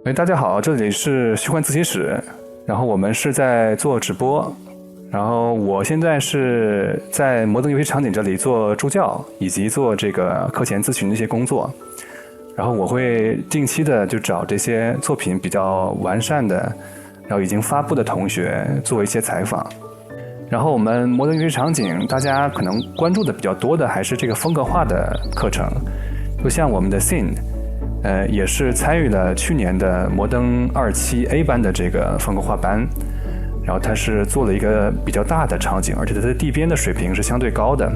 哎，大家好，这里是虚幻自习室，然后我们是在做直播，然后我现在是在摩登游戏场景这里做助教，以及做这个课前咨询的一些工作，然后我会定期的就找这些作品比较完善的，然后已经发布的同学做一些采访。然后我们摩登游戏场景，大家可能关注的比较多的还是这个风格化的课程，就像我们的 Scene，也是参与了去年的摩登27A 班的这个风格化班，然后它是做了一个比较大的场景，而且它的地边的水平是相对高的。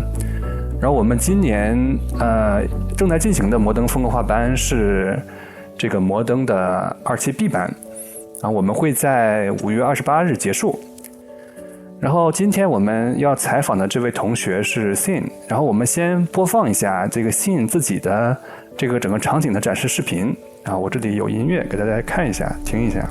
然后我们今年正在进行的摩登风格化班是这个摩登的27B 班，啊，我们会在5月28日结束。然后今天我们要采访的这位同学是 Sin， 然后我们先播放一下这个 Sin 自己的这个整个场景的展示视频啊，我这里有音乐给大家看一下，听一下。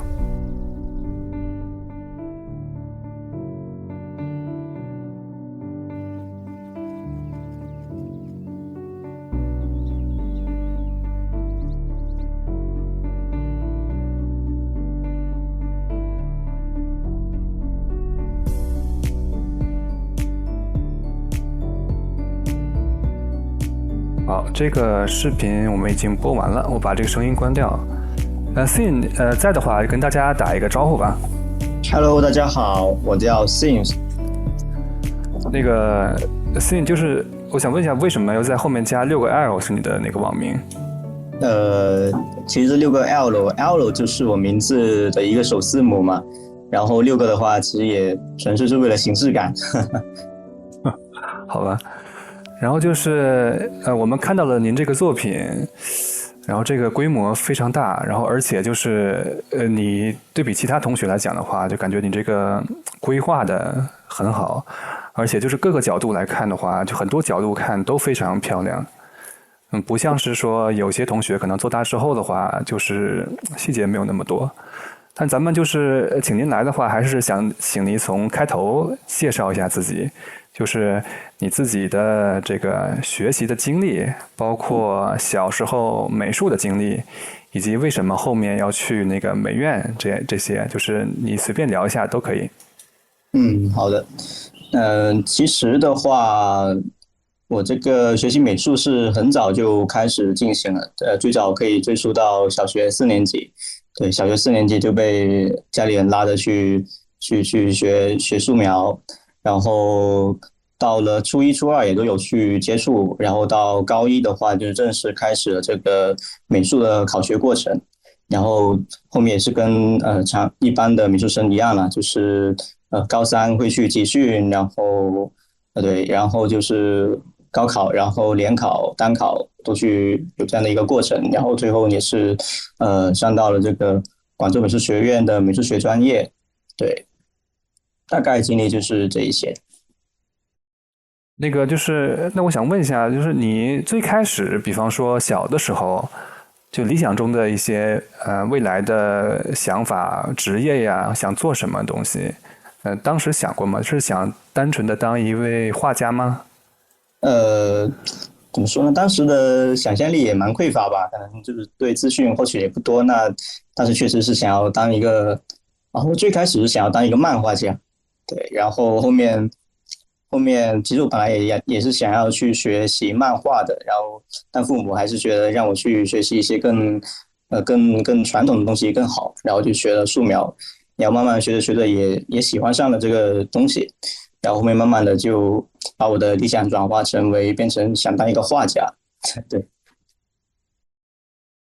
好，这个视频我们已经播完了，我把这个声音关掉。Sin，在的话跟大家打一个招呼吧。Hello，大家好，我叫 Sims。那个 Sin 就是我想问一下，为什么要在后面加6个 L 是你的那个网名？其实这6个 L 就是我名字的一个首字母嘛，然后6个的话，其实也纯粹是为了形式感。好吧。然后就是我们看到了您这个作品，然后这个规模非常大，然后而且就是你对比其他同学来讲的话，就感觉你这个规划的很好，而且就是各个角度来看的话，就很多角度看都非常漂亮。不像是说有些同学可能做大之后的话，就是细节没有那么多。但咱们就是请您来的话，还是想请您从开头介绍一下自己，就是你自己的这个学习的经历，包括小时候美术的经历，以及为什么后面要去那个美院这些，就是你随便聊一下都可以。好的。其实的话，我这个学习美术是很早就开始进行了，最早可以追溯到小学4年级。对，小学4年级就被家里人拉着去学素描，然后到了初一、初二也都有去接触，然后到高一的话就正式开始了这个美术的考学过程，然后后面也是跟一般的美术生一样了，就是高三会去集训，然后对，然后就是高考，然后联考、单考都去有这样的一个过程，然后最后也是上到了这个广州美术学院的美术学专业，对，大概经历就是这一些。那个就是，那我想问一下，就是你最开始，比方说小的时候，就理想中的一些未来的想法、职业呀，想做什么东西？当时想过吗？是想单纯的当一位画家吗？呃，怎么说呢？当时的想象力也蛮匮乏吧，可能就是对资讯获取也不多。那当时确实是想要当一个，然后最开始是想要当一个漫画家，对，然后后面其实我本来也是想要去学习漫画的，然后但父母还是觉得让我去学习一些更传统的东西更好，然后就学了素描，然后慢慢学着学着也喜欢上了这个东西，然后后面慢慢的就把我的理想转化成为变成想当一个画家，对。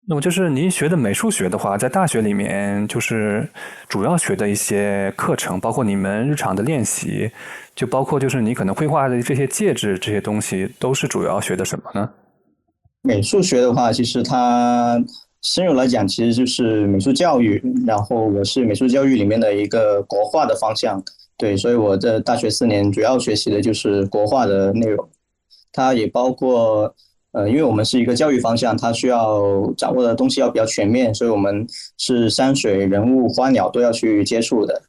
那么就是您学的美术学的话，在大学里面就是主要学的一些课程，包括你们日常的练习，就包括就是你可能绘画的这些介质这些东西，都是主要学的什么呢？美术学的话，其实它深入来讲，其实就是美术教育。然后我是美术教育里面的一个国画的方向，对，所以我的大学4年主要学习的就是国画的内容。它也包括，因为我们是一个教育方向，它需要掌握的东西要比较全面，所以我们是山水、人物、花鸟都要去接触的。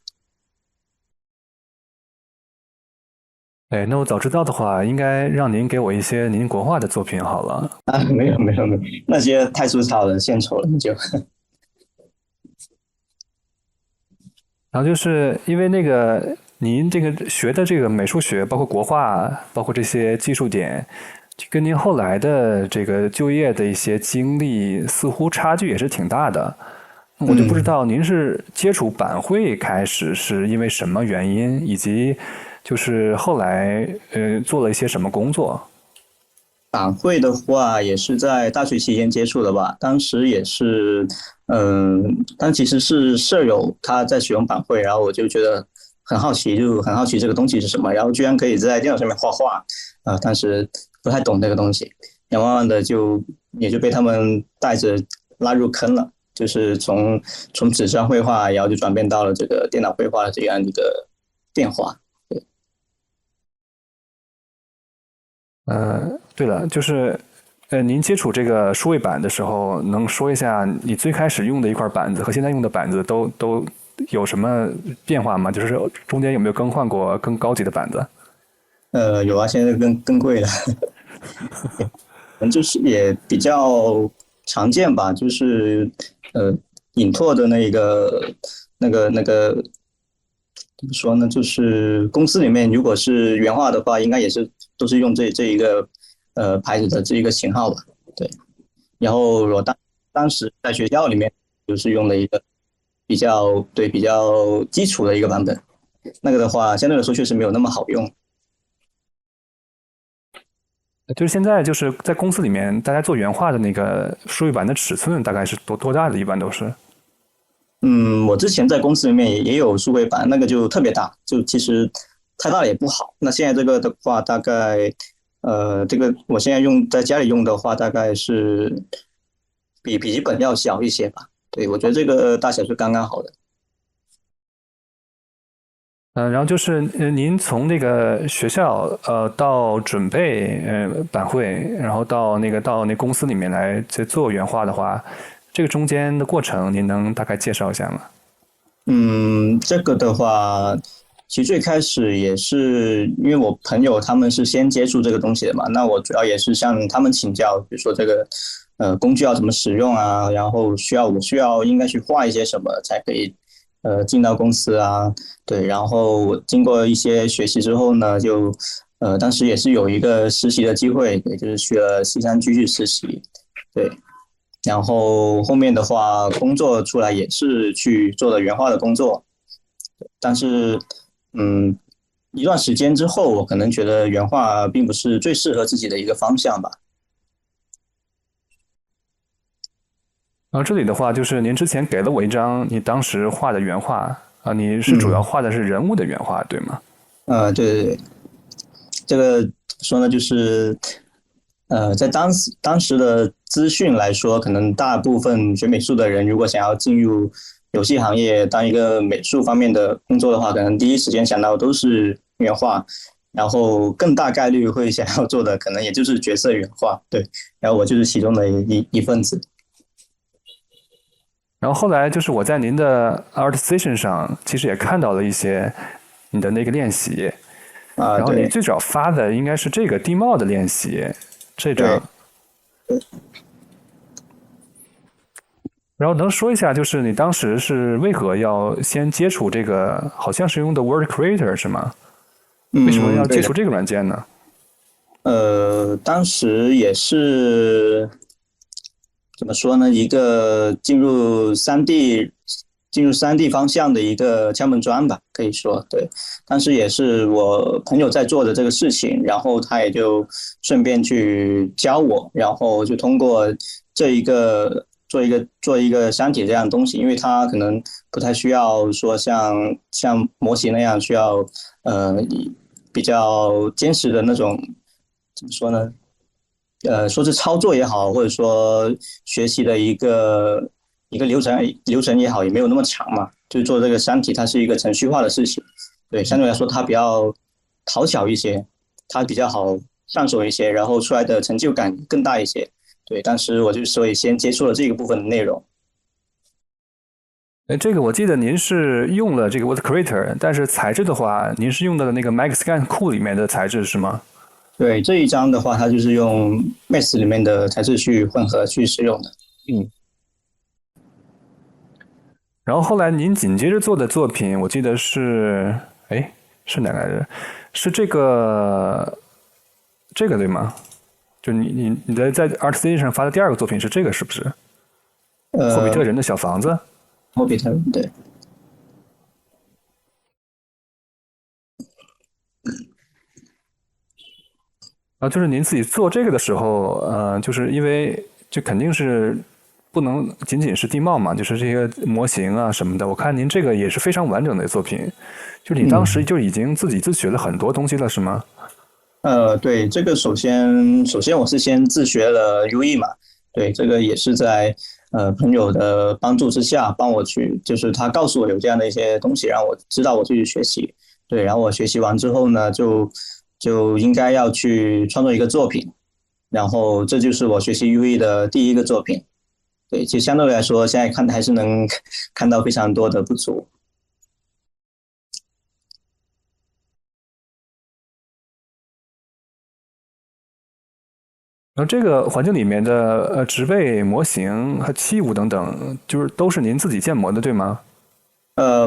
哎，那我早知道的话，应该让您给我一些您国画的作品好了。啊，没有，那些太粗糙了，献丑了就。然后就是因为那个您这个学的这个美术学，包括国画，包括这些技术点，跟您后来的这个就业的一些经历，似乎差距也是挺大的。我就不知道您是接触版绘开始是因为什么原因，以及就是后来做了一些什么工作。版绘的话，也是在大学期间接触的吧。当时也是，但其实是舍友他在使用版绘，然后我就觉得很好奇，就很好奇这个东西是什么，然后居然可以在电脑上面画画，当时不太懂这个东西，然后慢慢的也就被他们带着拉入坑了，就是从纸上绘画，然后就转变到了这个电脑绘画的这样一个变化。对了，就是您接触这个数位板的时候，能说一下你最开始用的一块板子和现在用的板子都有什么变化吗？就是中间有没有更换过更高级的板子？有啊，现在更贵了。就是也比较常见吧，就是呃，影拓的那个怎么说呢？就是公司里面如果是原画的话，应该也是都是用这一个牌子的这一个型号吧。对，然后我当时在学校里面就是用了一个比较基础的一个版本，那个的话相对来说确实没有那么好用。就是现在就是在公司里面，大家做原画的那个数位板的尺寸大概是多大的？一般都是。我之前在公司里面也有数位板，那个就特别大，就其实太大了也不好。那现在这个的话，大概这个我现在在家里用的话，大概是比笔记本要小一些吧。对，我觉得这个大小是刚刚好的。然后就是您从那个学校到准备版绘，然后到那公司里面来做原画的话，这个中间的过程您能大概介绍一下吗？这个的话，其实最开始也是因为我朋友他们是先接触这个东西的嘛，那我主要也是向他们请教，比如说这个工具要怎么使用啊，然后我需要应该去画一些什么才可以进到公司啊，对，然后经过一些学习之后呢，当时也是有一个实习的机会，也就是去了西山居去实习，对，然后后面的话，工作出来也是去做了原画的工作，但是，嗯，一段时间之后，我可能觉得原画并不是最适合自己的一个方向吧。然后这里的话，就是您之前给了我一张你当时画的原画啊，你是主要画的是人物的原画，对吗？对对对，这个怎么说呢，就是在当时的资讯来说，可能大部分学美术的人，如果想要进入游戏行业当一个美术方面的工作的话，可能第一时间想到都是原画，然后更大概率会想要做的，可能也就是角色原画。对，然后我就是其中的一份子。然后后来就是我在您的 ArtStation 上，其实也看到了一些你的那个练习，然后你对最早发的应该是这个地貌的练习这对。张，然后能说一下，就是你当时是为何要先接触这个，好像是用的 Word Creator 是吗？为什么要对的。接触这个软件呢？当时也是怎么说呢？一个进入三 D 方向的一个敲门砖吧，可以说对。当时也是我朋友在做的这个事情，然后他也就顺便去教我，然后就通过这一个做一个箱体这样的东西，因为它可能不太需要说像模型那样需要呃比较坚实的那种怎么说呢？说是操作也好，或者说学习的一个流程也好，也没有那么长嘛。就做这个箱体，它是一个程序化的事情，对，相对来说它比较讨巧一些，它比较好上手一些，然后出来的成就感更大一些。对，当时我就所以先接触了这个部分的内容。这个我记得您是用了这个 Word Creator，但是材质的话，您是用的那个 MaxScan 库里面的材质是吗？对，这一张的话，它就是用 Max 里面的材质去混合去使用的。嗯。然后后来您紧接着做的作品，我记得是，哎，是哪来着？是这个对吗？就你在 ArtStation 上发的第二个作品是这个是不是？霍比特人的小房子。霍比特人对。啊，就是您自己做这个的时候，就是因为就肯定是不能仅仅是地貌嘛，就是这些模型啊什么的。我看您这个也是非常完整的作品，就是你当时就已经自己自学了很多东西了，是吗？对，这个首先我是先自学了 UE 嘛，对，这个也是在朋友的帮助之下，帮我去，就是他告诉我有这样的一些东西，让我知道我去学习，对，然后我学习完之后呢，就应该要去创作一个作品，然后这就是我学习 UE 的第一个作品，对，就相对来说，现在看还是能看到非常多的不足。然后这个环境里面的植被模型和器物等等，就是都是您自己建模的，对吗？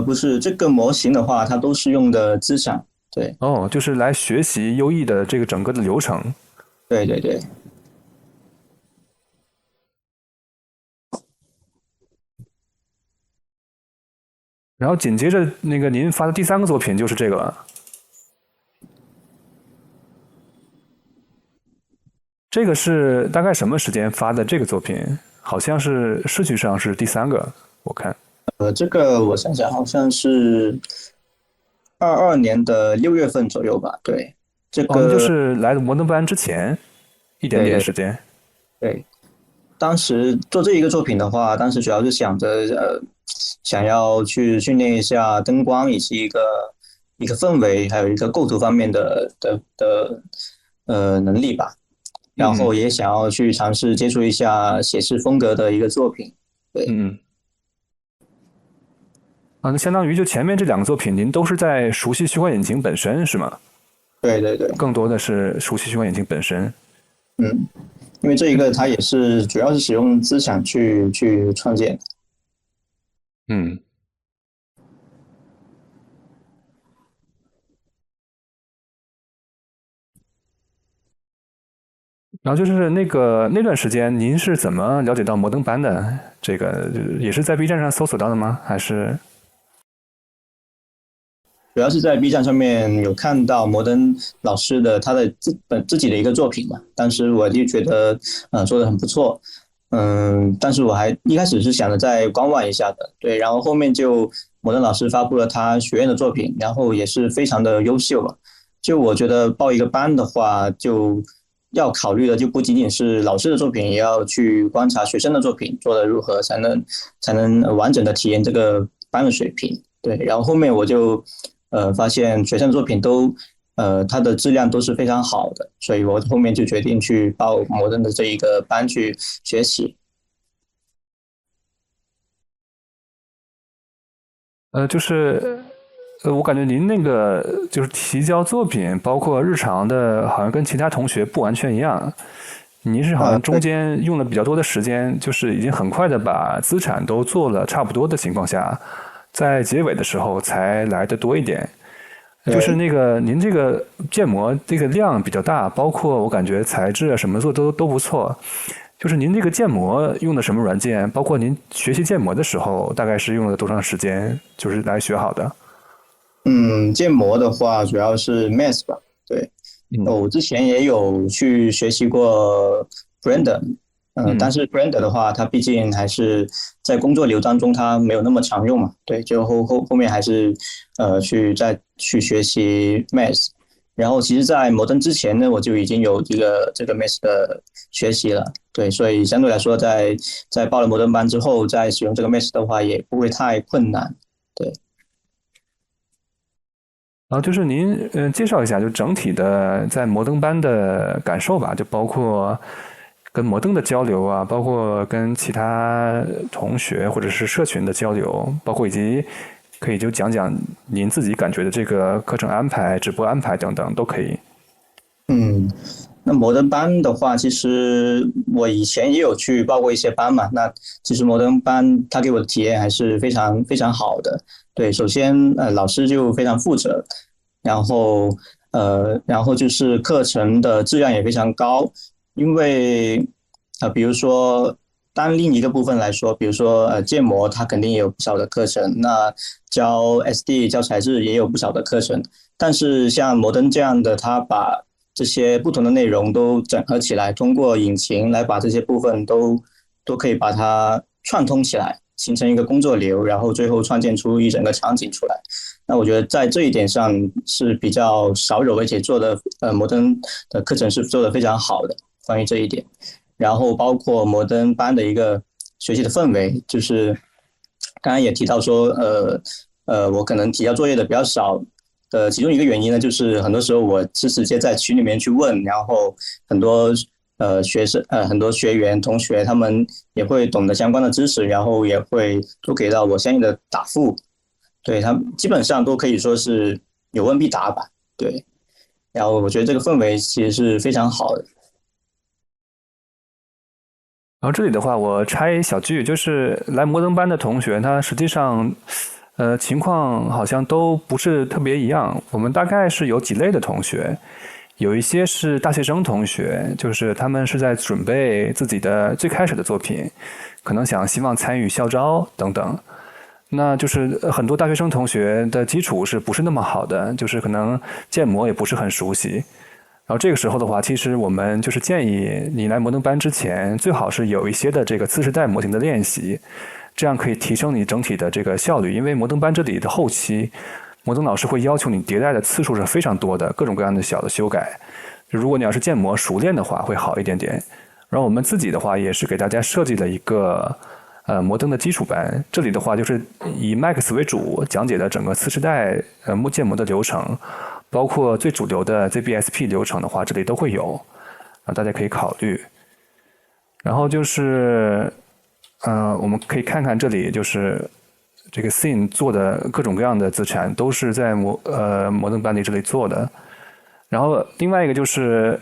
不是这个模型的话，它都是用的资产，对，哦，就是来学习优异的这个整个的流程。对对对。然后紧接着那个您发的第三个作品就是这个了。这个是大概什么时间发的这个作品？好像是顺序上是第三个，我看。这个我想想，好像是22年的6月份左右吧。对，这哦，那就个是来摩登班之前一点对对点时间。对，当时做这一个作品的话，当时主要是想着想要去训练一下灯光以及一个氛围，还有一个构图方面的能力吧。然嗯嗯后也想要去尝试接触一下写实风格的一个作品。对嗯嗯。啊，那相当于就前面这两个作品，您都是在熟悉虚幻引擎本身是吗？对对对，更多的是熟悉虚幻引擎本身。嗯，因为这一个它也是主要是使用资产去创建。嗯。然后就是那段时间，您是怎么了解到摩登班的？这个也是在 B 站上搜索到的吗？还是？主要是在 B 站上面有看到摩登老师的他的自己的一个作品嘛，当时我就觉得做的很不错，但是我还一开始是想着再观望一下的，对，然后后面就摩登老师发布了他学院的作品，然后也是非常的优秀了，就我觉得报一个班的话，就要考虑的就不仅仅是老师的作品，也要去观察学生的作品做的如何，才能完整的体验这个班的水平。对，然后后面我就发现学生的作品都它的质量都是非常好的，所以我后面就决定去报摩登的这一个班去学习。就是我感觉您那个就是提交作品，包括日常的，好像跟其他同学不完全一样。您是好像中间用了比较多的时间，就是已经很快的把资产都做了差不多的情况下，在结尾的时候才来的多一点。就是那个您这个建模这个量比较大，包括我感觉材质啊什么做都不错。就是您这个建模用的什么软件？包括您学习建模的时候，大概是用了多长时间，就是来学好的？建模的话主要是 Max 吧，对，我之前也有去学习过 Blender，但是 Blender 的话，它毕竟还是在工作流当中它没有那么常用嘛，对，就后面还是再去学习 Max，然后其实，在摩登之前呢，我就已经有这个 Max 的学习了，对，所以相对来说在报了摩登班之后，再使用这个 Max 的话，也不会太困难，对。然后就是您介绍一下，就整体的在摩登班的感受吧，就包括跟摩登的交流啊，包括跟其他同学或者是社群的交流，包括以及可以就讲讲您自己感觉的这个课程安排、直播安排等等都可以。那摩登班的话，其实我以前也有去报过一些班嘛。那其实摩登班他给我的体验还是非常非常好的。对，首先老师就非常负责，然后然后就是课程的质量也非常高。因为比如说单另一个部分来说，比如说建模它肯定也有不少的课程，那教 SD 教材质也有不少的课程。但是像摩登这样的，它把这些不同的内容都整合起来，通过引擎来把这些部分都可以把它串通起来，形成一个工作流，然后最后创建出一整个场景出来。那我觉得在这一点上是比较少有，而且做的摩登的课程是做的非常好的，关于这一点。然后包括摩登班的一个学习的氛围，就是刚刚也提到说，我可能提交作业的比较少的其中一个原因呢，就是很多时候我是直接在群里面去问，然后很多学生很多学员同学他们也会懂得相关的知识，然后也会都给到我相应的答复。对，他们基本上都可以说是有问必答吧。对，然后我觉得这个氛围其实是非常好的。然后这里的话，我插一小句，就是来摩登班的同学，他实际上，情况好像都不是特别一样。我们大概是有几类的同学，有一些是大学生同学，就是他们是在准备自己的最开始的作品，可能希望参与校招等等。那就是很多大学生同学的基础是不是那么好的，就是可能建模也不是很熟悉。然后这个时候的话，其实我们就是建议你来摩登班之前，最好是有一些的这个次世代模型的练习，这样可以提升你整体的这个效率。因为摩登班这里的后期，摩登老师会要求你迭代的次数是非常多的，各种各样的小的修改。如果你要是建模熟练的话，会好一点点。然后我们自己的话，也是给大家设计了一个摩登的基础班，这里的话就是以 Max 为主，讲解的整个次世代建模的流程。包括最主流的 ZBSP 流程的话，这里都会有，大家可以考虑。然后就是，我们可以看看这里就是这个 Scene 做的各种各样的资产都是在摩登班里这里做的。然后另外一个就是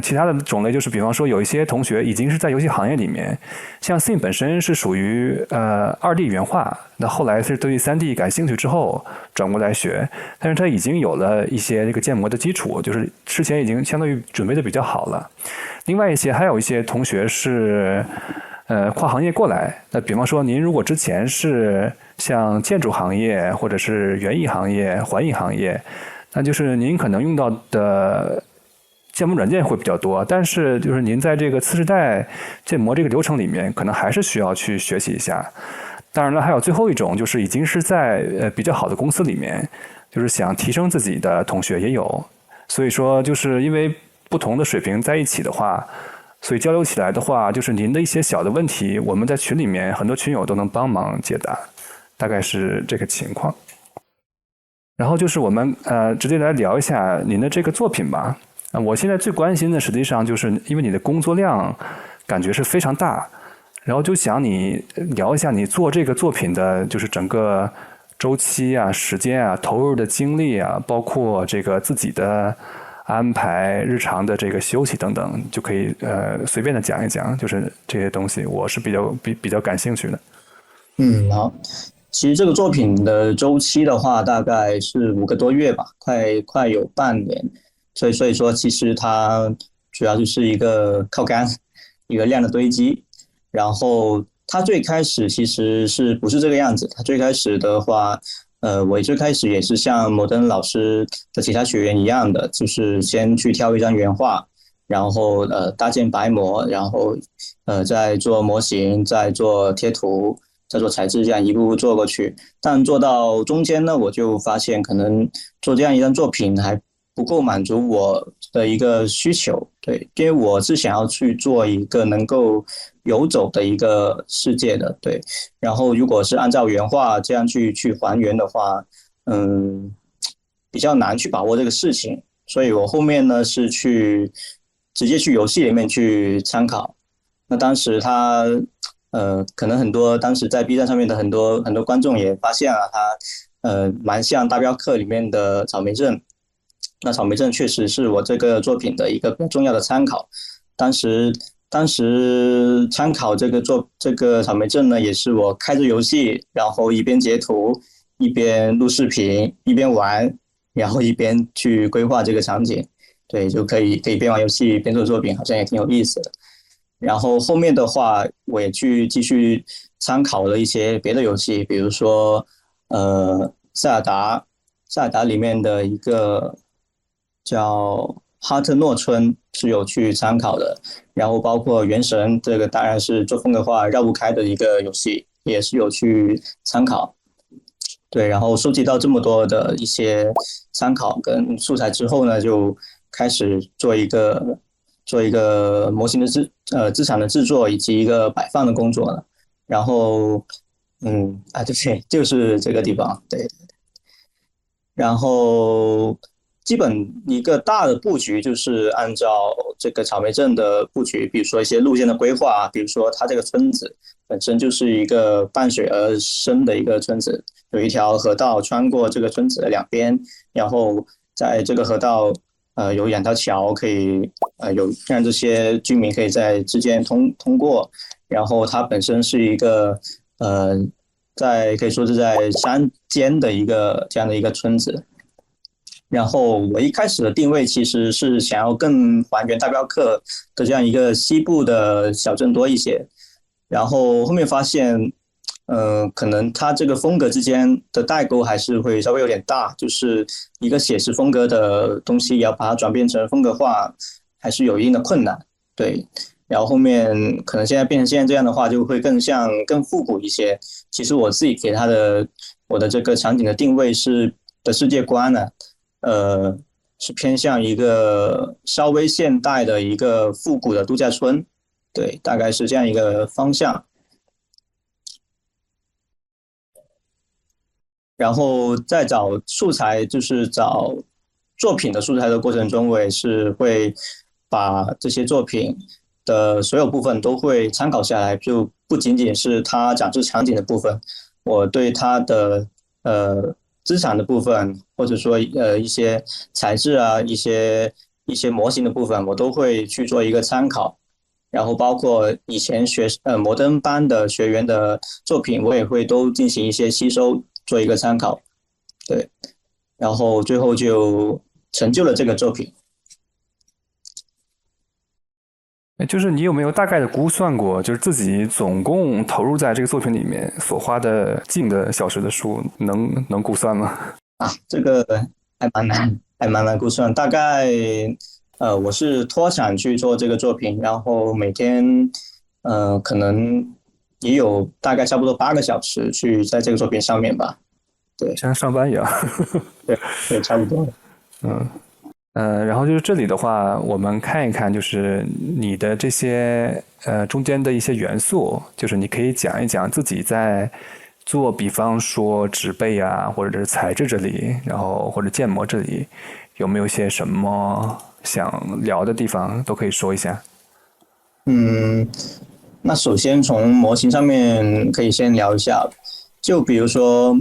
其他的种类就是，比方说有一些同学已经是在游戏行业里面，像 Sim 本身是属于2D 原画，那后来是对于3D 感兴趣之后转过来学，但是他已经有了一些这个建模的基础，就是之前已经相当于准备的比较好了。另外还有一些同学是跨行业过来，那比方说您如果之前是像建筑行业或者是园艺行业、环艺行业，那就是您可能用到的建模软件会比较多，但是就是您在这个次世代建模这个流程里面，可能还是需要去学习一下。当然了，还有最后一种，就是已经是在比较好的公司里面，就是想提升自己的同学也有。所以说，就是因为不同的水平在一起的话，所以交流起来的话，就是您的一些小的问题，我们在群里面很多群友都能帮忙解答，大概是这个情况。然后就是我们直接来聊一下您的这个作品吧。我现在最关心的实际上就是因为你的工作量感觉是非常大，然后就想你聊一下你做这个作品的就是整个周期啊、时间啊、投入的精力啊，包括这个自己的安排、日常的这个休息等等，就可以随便的讲一讲，就是这些东西，我是比较感兴趣的。好。其实这个作品的周期的话，大概是5个多月吧，快有半年。所以说，其实它主要就是一个靠干，一个量的堆积。然后它最开始其实是不是这个样子？它最开始的话，我最开始也是像摩登老师的其他学员一样的，就是先去挑一张原画，然后搭建白模，然后再做模型，再做贴图，再做材质，这样一步步做过去。但做到中间呢，我就发现可能做这样一张作品还不够满足我的一个需求。对，因为我是想要去做一个能够游走的一个世界的。对，然后如果是按照原画这样去还原的话，比较难去把握这个事情。所以我后面呢是直接去游戏里面去参考。那当时可能很多当时在 B 站上面的很多观众也发现了他蛮像大镖客里面的草莓镇。那草莓镇确实是我这个作品的一个比较重要的参考。当时参考这个草莓镇呢，也是我开着游戏，然后一边截图，一边录视频，一边玩，然后一边去规划这个场景。对，就可以边玩游戏边做作品，好像也挺有意思的。然后后面的话，我也去继续参考了一些别的游戏，比如说塞尔达里面的一个叫哈特诺村是有去参考的，然后包括原神这个当然是做风格化绕不开的一个游戏，也是有去参考。对，然后收集到这么多的一些参考跟素材之后呢，就开始做一个模型的资产的制作以及一个摆放的工作了。然后对，就是这个地方，对。然后基本一个大的布局就是按照这个草莓镇的布局，比如说一些路线的规划，比如说它这个村子本身就是一个伴水而生的一个村子，有一条河道穿过这个村子的两边，然后在这个河道有两条桥可以有让这些居民可以在之间通过，然后它本身是一个呃可以说是在山间的一个这样的一个村子。然后我一开始的定位其实是想要更还原大镖客的这样一个西部的小镇多一些，然后后面发现，可能它这个风格之间的代沟还是会稍微有点大，就是一个写实风格的东西要把它转变成风格化，还是有一定的困难。对，然后后面可能现在变成现在这样的话，就会更复古一些。其实我自己给我的这个场景的定位的世界观呢，呃，是偏向一个稍微现代的一个复古的度假村，对，大概是这样一个方向。然后在找素材，就是找作品的素材的过程中，我也是会把这些作品的所有部分都会参考下来，就不仅仅是它展示场景的部分，我对它的资产的部分，或者说一些材质啊，一些模型的部分，我都会去做一个参考。然后包括以前摩登班的学员的作品，我也会都进行一些吸收，做一个参考。对，然后最后就成就了这个作品。就是你有没有大概的估算过，就是自己总共投入在这个作品里面所花的近的小时的数，能估算吗？这个还蛮难估算。大概我是脱产去做这个作品，然后每天可能也有大概差不多8个小时去在这个作品上面吧。对，像上班一样。对对，差不多。然后就是这里的话，我们看一看，就是你的这些中间的一些元素，就是你可以讲一讲自己在做，比方说植被啊，或者是材质这里，然后或者建模这里，有没有些什么想聊的地方，都可以说一下。嗯，那首先从模型上面可以先聊一下，就比如说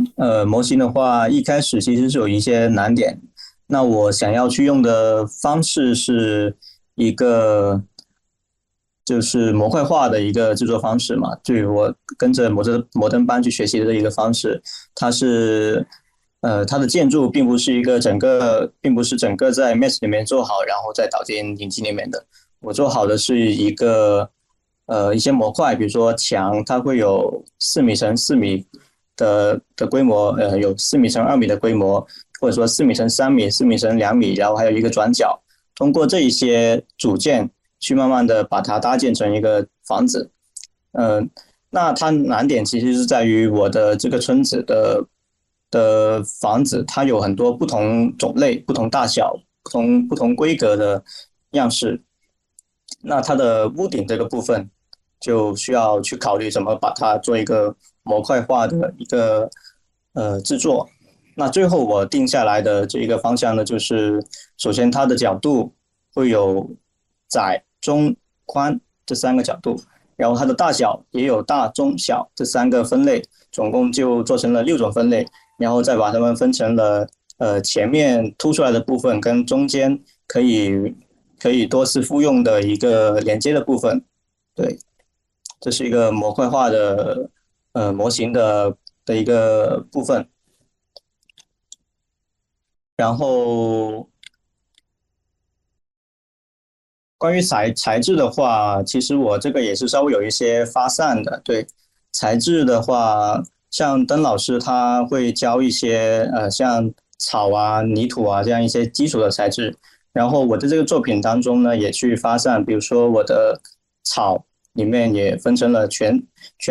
模型的话，一开始其实是有一些难点。那我想要去用的方式是一个就是模块化的一个制作方式嘛，就我跟着摩登班去学习的一个方式，它是它的建筑并不是整个在 Max 里面做好，然后再导进引擎里面的。我做好的是一些模块，比如说墙，它会有4米乘4米的规模，有4米乘2米的规模，或者说4米乘3米、4米乘2米，然后还有一个转角，通过这一些组件去慢慢的把它搭建成一个房子。那它难点其实是在于我的这个村子的房子，它有很多不同种类、不同大小、不同规格的样式。那它的屋顶这个部分就需要去考虑怎么把它做一个模块化的一个制作。那最后我定下来的这一个方向呢，就是首先它的角度会有窄、中、宽这3个角度，然后它的大小也有大、中、小这3个分类，总共就做成了6种分类，然后再把它们分成了前面凸出来的部分跟中间可以多次复用的一个连接的部分。对，这是一个模块化的模型的一个部分。然后关于材质的话，其实我这个也是稍微有一些发散的。对，材质的话，像邓老师他会教一些像草啊、泥土啊这样一些基础的材质。然后我的这个作品当中呢，也去发散，比如说我的草里面也分成了全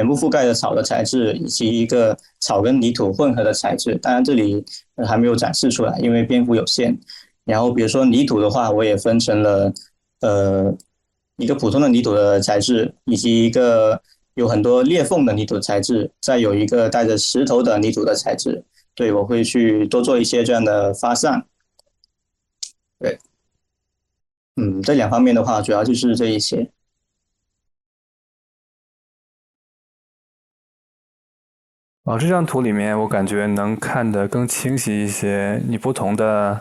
部覆盖的草的材质，以及一个草跟泥土混合的材质。当然这里还没有展示出来，因为篇幅有限。然后比如说泥土的话，我也分成了一个普通的泥土的材质，以及一个有很多裂缝的泥土材质，再有一个带着石头的泥土的材质。对，我会去多做一些这样的发散。对，这两方面的话，主要就是这一些。这张图里面我感觉能看得更清晰一些，你不同的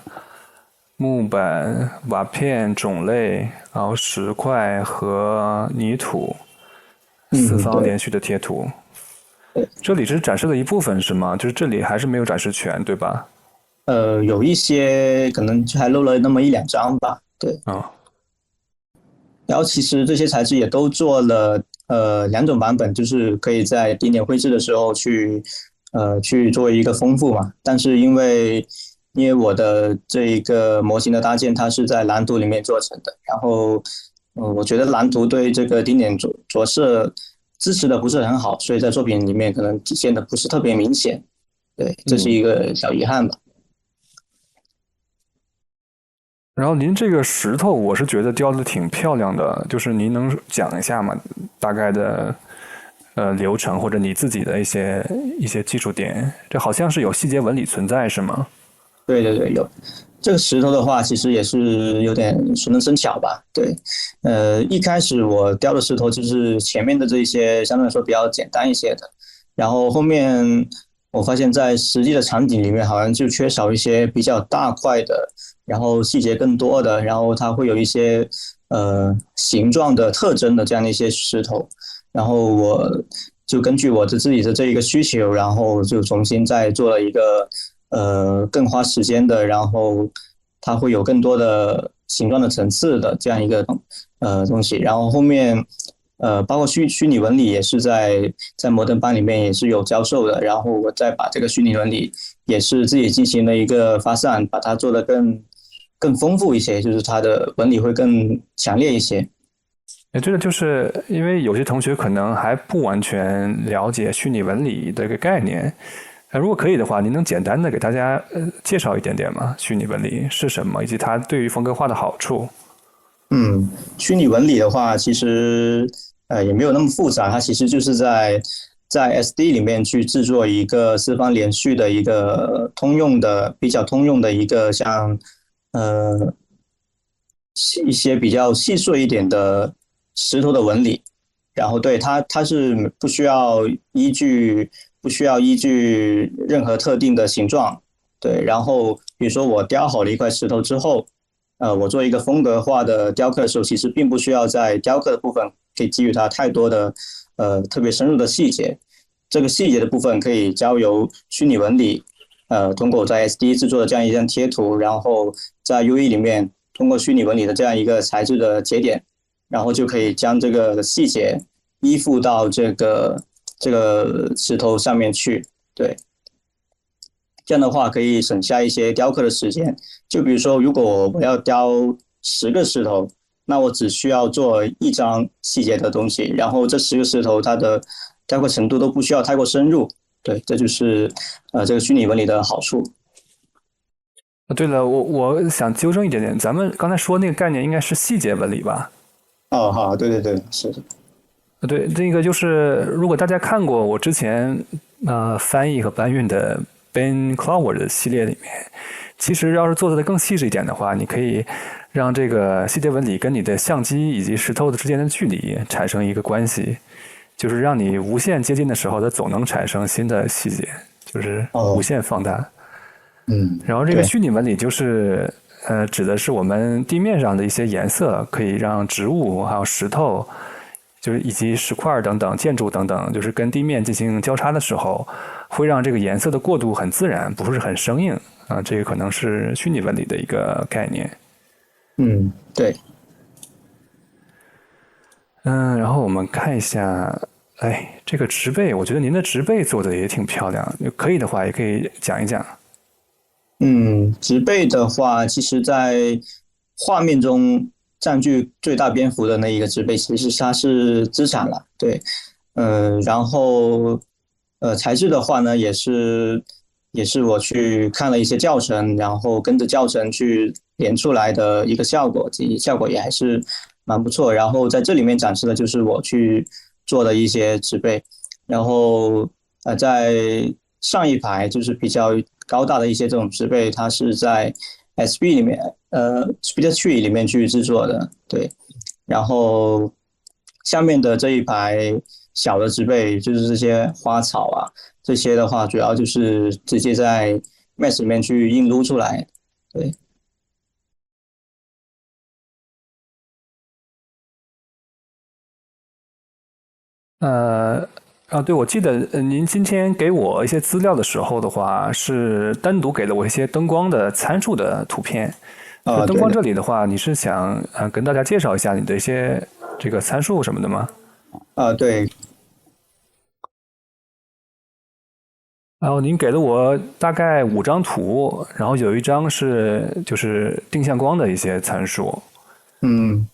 木板、瓦片种类，然后石块和泥土，四方连续的贴图。这里只是展示了一部分是吗？就是这里还是没有展示全，对吧？有一些可能还漏了那么1-2张吧。对。然后其实这些材质也都做了2种版本，就是可以在顶点绘制的时候去做一个丰富嘛。但是因为我的这一个模型的搭建它是在蓝图里面做成的，然后我觉得蓝图对这个顶点着色支持的不是很好，所以在作品里面可能体现的不是特别明显。对，这是一个小遗憾吧。然后您这个石头，我是觉得雕的挺漂亮的，就是您能讲一下吗？大概的流程或者你自己的一些技术点，这好像是有细节纹理存在是吗？对对对，有。这个石头的话，其实也是有点熟能生巧吧。对，一开始我雕的石头就是前面的这些相对来说比较简单一些的，然后后面我发现在实际的场景里面好像就缺少一些比较大块的，然后细节更多的，然后它会有一些形状的特征的这样的一些石头，然后我就根据我自己的这一个需求，然后就重新再做了一个更花时间的，然后它会有更多的形状的层次的这样一个东西，然后后面包括虚拟纹理也是在摩登班里面也是有教授的，然后我再把这个虚拟纹理也是自己进行了一个发散，把它做得更丰富一些，就是它的纹理会更强烈一些。这个就是因为有些同学可能还不完全了解虚拟纹理的一个概念。如果可以的话，您能简单的给大家介绍一点点吗？虚拟纹理是什么，以及它对于风格化的好处？虚拟纹理的话，其实也没有那么复杂，它其实就是在 SD 里面去制作一个四方连续的一个比较通用的一个像一些比较细碎一点的石头的纹理，然后对它是不需要依据任何特定的形状。对，然后比如说我雕好了一块石头之后，我做一个风格化的雕刻的时候，其实并不需要在雕刻的部分可以给予它太多的特别深入的细节，这个细节的部分可以交由虚拟纹理，通过在 SD 制作的这样一张贴图，然后在 UE 里面通过虚拟纹理的这样一个材质的节点，然后就可以将这个细节依附到这个石头上面去。对，这样的话可以省下一些雕刻的时间。就比如说，如果我要雕10个石头，那我只需要做一张细节的东西，然后这10个石头它的雕刻程度都不需要太过深入。对，这就是这个虚拟纹理的好处。对了，我想纠正一点点，咱们刚才说那个概念应该是细节纹理吧？哦，好，对对对，是。对，这个就是如果大家看过我之前翻译和搬运的 Ben Clower 的系列里面，其实要是做的更细致一点的话，你可以让这个细节纹理跟你的相机以及石头之间的距离产生一个关系，就是让你无限接近的时候，它总能产生新的细节，就是无限放大。然后这个对，虚拟纹理就是指的是我们地面上的一些颜色，可以让植物还有石头，就是以及石块等等建筑等等，就是跟地面进行交叉的时候，会让这个颜色的过渡很自然，不是很生硬啊。这个可能是虚拟纹理的一个概念。对。然后我们看一下，哎，这个植被，我觉得您的植被做的也挺漂亮，可以的话也可以讲一讲。植被的话，其实在画面中占据最大篇幅的那一个植被，其实它是资产了，对，然后材质的话呢，也是我去看了一些教程，然后跟着教程去连出来的一个效果，其实效果也还是蛮不错。然后在这里面展示的就是我去做的一些植被，然后在上一排就是比较高大的一些这种植被，它是在 SB 里面Speed Tree 里面去制作的，对。然后下面的这一排小的植被，就是这些花草啊，这些的话主要就是直接在 Max 里面去印撸出来，对。对，我记得您今天给我一些资料的时候的话，是单独给了我一些灯光的参数的图片。就灯光对的，这里的话，你是想跟大家介绍一下你的一些这个参数什么的吗？对，然后您给了我大概5张图，然后有一张是就是定向光的一些参数。嗯，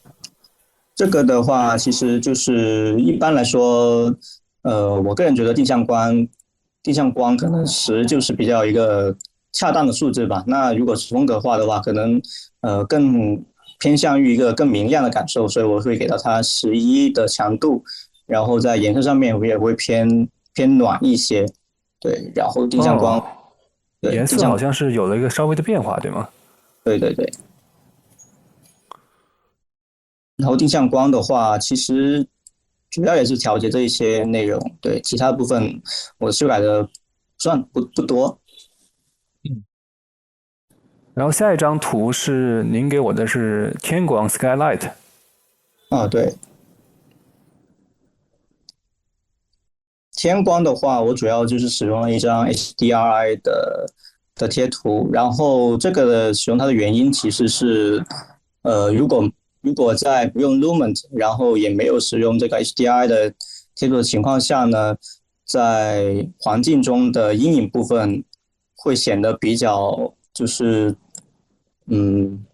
这个的话，其实就是一般来说，我个人觉得定向光可能就是比较一个恰当的数字吧。那如果是风格化的话，可能更偏向于一个更明亮的感受，所以我会给到它11的强度，然后在颜色上面我也会偏暖一些，对。然后定向光，哦，对，颜色好像是有了一个稍微的变化，对吗？对对对。然后定向光的话，其实主要也是调节这一些内容，对，其他部分我修改的不多。然后下一张图是您给我的是天光 skylight。对，天光的话，我主要就是使用了一张 HDRI 的贴图，然后这个的使用它的原因其实是，如果在不用 Lument，然后也没有使用这个 HDRI 的贴图的情况下呢，在环境中的阴影部分会显得比较就是嗯，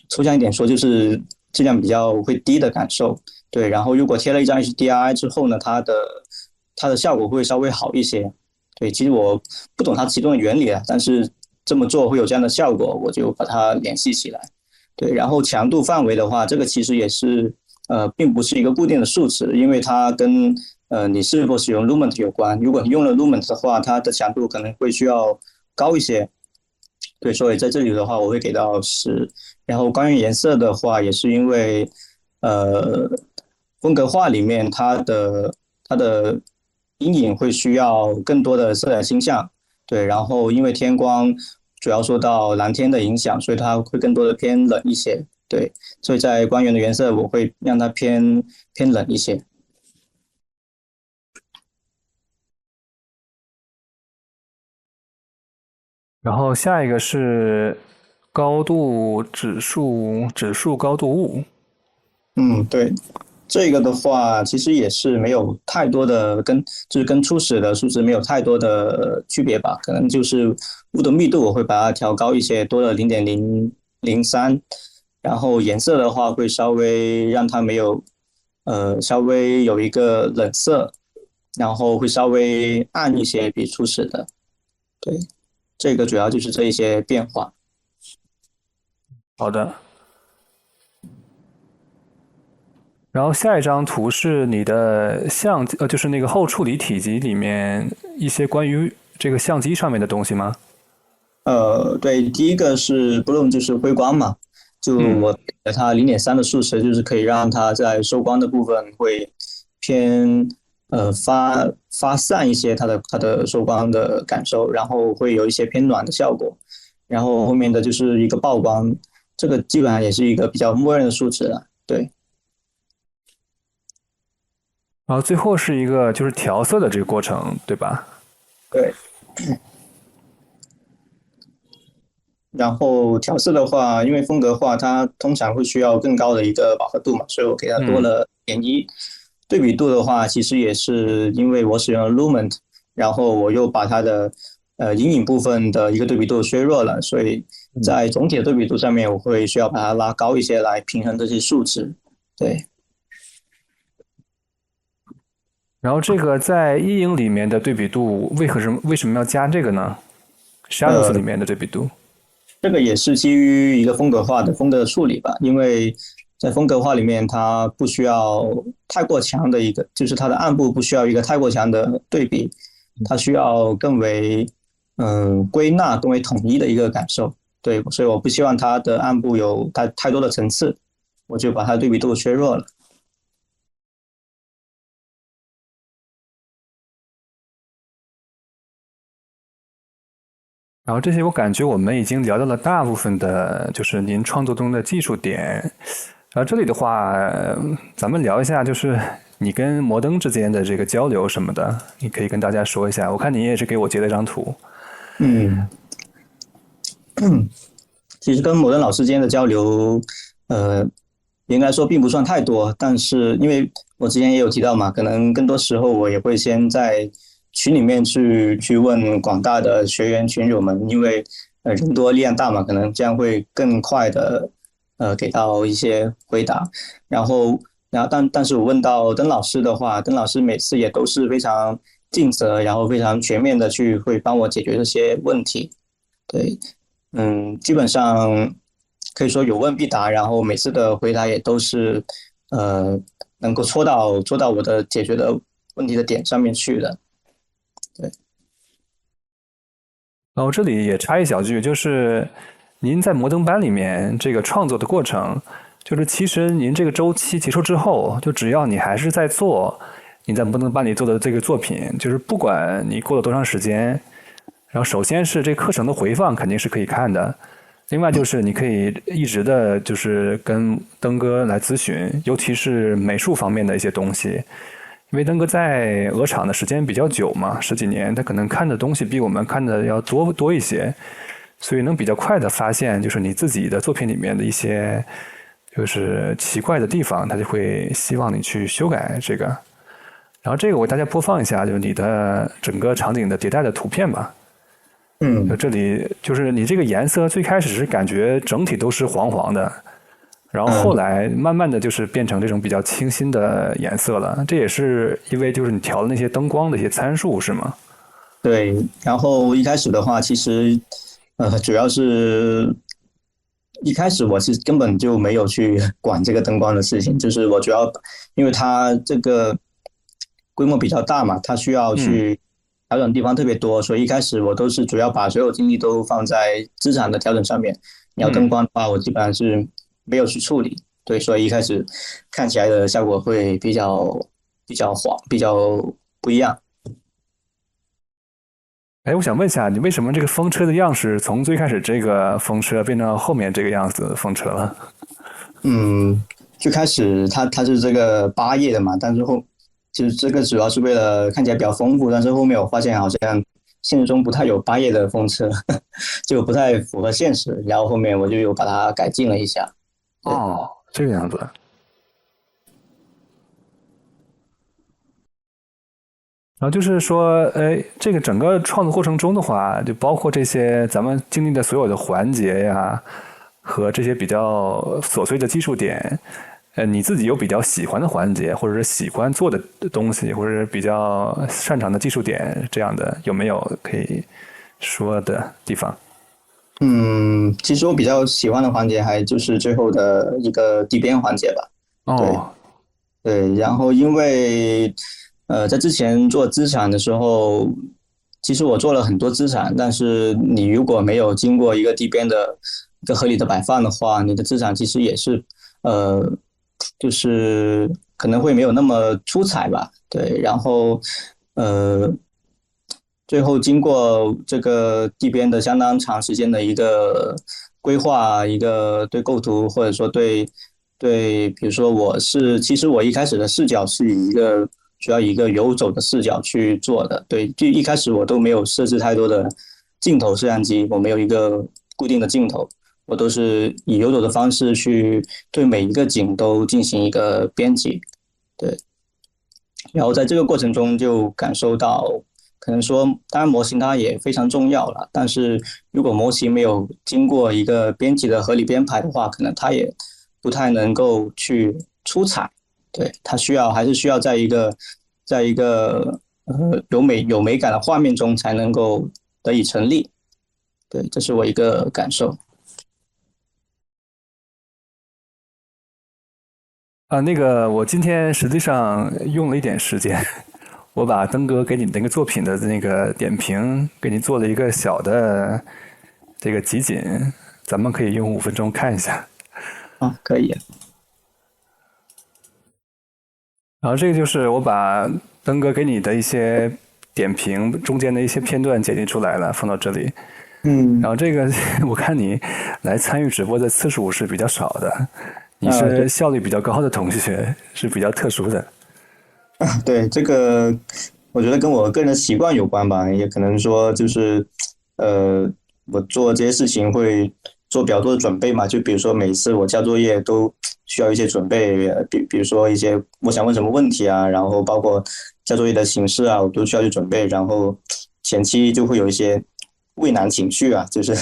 抽象一点说就是质量比较会低的感受。对，然后如果贴了一张 HDRI 之后呢，它的效果会稍微好一些。对，其实我不懂它其中的原理啊，但是这么做会有这样的效果，我就把它联系起来。对，然后强度范围的话，这个其实也是并不是一个固定的数值，因为它跟你是否使用 Lument 有关。如果你用了 Lument 的话，它的强度可能会需要高一些。对，所以在这里的话，我会给到10。然后关于颜色的话，也是因为呃风格画里面它的阴影会需要更多的色彩倾向。对，然后因为天光主要受到蓝天的影响，所以它会更多的偏冷一些。对，所以在光源的原色我会让它偏冷一些。然后下一个是高度指数高度物。对，这个的话，其实也是没有太多的跟初始的数值没有太多的区别吧，可能就是雾的密度我会把它调高一些，多了0.003，然后颜色的话会稍微让它没有稍微有一个冷色，然后会稍微暗一些，比初始的。对，这个主要就是这一些变化。好的。然后下一张图是你的相机，就是那个后处理体积里面一些关于这个相机上面的东西吗？对，第一个是 Bloom，就是辉光嘛，就嗯。我给了它0.3的数值，就是可以让它在收光的部分会偏发散一些它的收光的感受，然后会有一些偏暖的效果。然后后面的就是一个曝光，这个基本上也是一个比较默认的数值了。对然后最后是一个就是调色的这个过程，对吧？对。然后调色的话，因为风格画它通常会需要更高的一个饱和度嘛，所以我给它多嗯，了1.1。对比度的话，其实也是因为我使用了 Lumen，然后我又把它的阴影部分的一个对比度削弱了，所以在总体的对比度上面，我会需要把它拉高一些来平衡这些数值。对。然后这个在阴影里面的对比度为什么要加这个呢？Shadows 里面的对比度。这个也是基于一个风格化的风格的处理吧，因为在风格化里面，它不需要太过强的一个，就是它的暗部不需要一个太过强的对比，它需要更为归纳、更为统一的一个感受。对，所以我不希望它的暗部有太多的层次，我就把它对比度削弱了。然后这些我感觉我们已经聊到了大部分的，就是您创作中的技术点。然后这里的话，咱们聊一下，就是你跟摩登之间的这个交流什么的，你可以跟大家说一下。我看你也是给我截了一张图。嗯，其实跟摩登老师之间的交流，呃，应该说并不算太多，但是因为我之前也有提到嘛，可能更多时候我也会先在群里面去问广大的学员群友们，因为人多力量大嘛，可能这样会更快的给到一些回答。然后但是我问到邓老师的话，邓老师每次也都是非常尽责，然后非常全面的会帮我解决这些问题。对。基本上可以说有问必答，然后每次的回答也都是呃能够戳到我的解决的问题的点上面去的。对。然后这里也插一小句，就是您在摩登班里面这个创作的过程，就是其实您这个周期结束之后，就只要你还是在做你在摩登班里做的这个作品，就是不管你过了多长时间，然后首先是这课程的回放肯定是可以看的，另外就是你可以一直的就是跟登哥来咨询，尤其是美术方面的一些东西。因为登哥在鹅厂的时间比较久嘛，十几年，他可能看的东西比我们看的要多一些，所以能比较快的发现，就是你自己的作品里面的一些就是奇怪的地方，他就会希望你去修改这个。然后这个我给大家播放一下，就是你的整个场景的迭代的图片吧。这里就是你这个颜色最开始是感觉整体都是黄黄的，然后后来慢慢的就是变成这种比较清新的颜色了。这也是因为就是你调的那些灯光的一些参数是吗？对。然后一开始的话，其实主要是一开始我是根本就没有去管这个灯光的事情，就是我主要因为它这个规模比较大嘛，它需要去调整地方特别多，所以一开始我都是主要把所有精力都放在资产的调整上面。你要灯光的话，我基本上是没有去处理。对，所以一开始看起来的效果会比较黄，比较不一样。哎，我想问一下，你为什么这个风车的样式从最开始这个风车变成后面这个样子的风车了？最开始它是这个8页的嘛，但是其实这个主要是为了看起来比较丰富，但是后面我发现好像现实中不太有8页的风车，就不太符合现实，然后后面我就有把它改进了一下。哦，这个样子。然后就是说，哎，这个整个创作过程中的话，就包括这些咱们经历的所有的环节呀，和这些比较琐碎的技术点，你自己有比较喜欢的环节，或者是喜欢做的东西，或者是比较擅长的技术点，这样的有没有可以说的地方？其实我比较喜欢的环节还就是最后的一个递边环节吧。对。哦，对，然后因为在之前做资产的时候，其实我做了很多资产，但是你如果没有经过一个递边的一个合理的摆放的话，你的资产其实也是呃，就是可能会没有那么出彩吧。对。然后呃，最后经过这个地边的相当长时间的一个规划，一个对构图或者说对，比如说其实我一开始的视角是主要以一个游走的视角去做的，对，就一开始我都没有设置太多的镜头摄像机，我没有一个固定的镜头，我都是以游走的方式去对每一个景都进行一个编辑，对。然后在这个过程中就感受到，可能说，当然模型它也非常重要了，但是如果模型没有经过一个编辑的合理编排的话，可能它也不太能够去出彩。对，它还是需要在一个有美感的画面中才能够得以成立。对，这是我一个感受。那个我今天实际上用了一点时间，我把登哥给你那个作品的那个点评给你做了一个小的这个集锦，咱们可以用5分钟看一下。啊，可以。然后这个就是我把登哥给你的一些点评中间的一些片段剪辑出来了，放到这里。然后这个我看你来参与直播的次数是比较少的。你是效率比较高的同学，是比较特殊的。对，这个我觉得跟我个人的习惯有关吧，也可能说就是，我做这些事情会做比较多的准备嘛，就比如说每次我交作业都需要一些准备，比如说一些我想问什么问题啊，然后包括交作业的形式啊，我都需要去准备，然后前期就会有一些畏难情绪啊，就是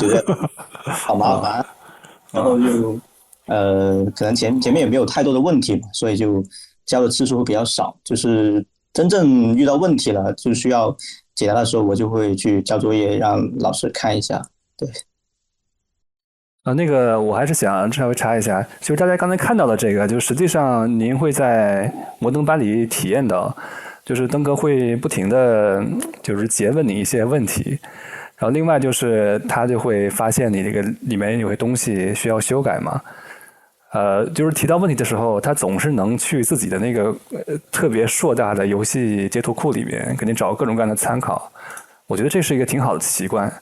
觉得好麻烦，然后就。可能前面也没有太多的问题，所以就交的次数会比较少。就是真正遇到问题了，就需要解答的时候，我就会去交作业，让老师看一下。对。那个我还是想稍微查一下，就是大家刚才看到的这个，就实际上您会在摩登班里体验到，就是登哥会不停的就是诘问你一些问题。然后另外就是他就会发现你这个里面有些东西需要修改嘛。就是提到问题的时候，他总是能去自己的那个特别硕大的游戏截图库里面给你找各种各样的参考，我觉得这是一个挺好的习惯。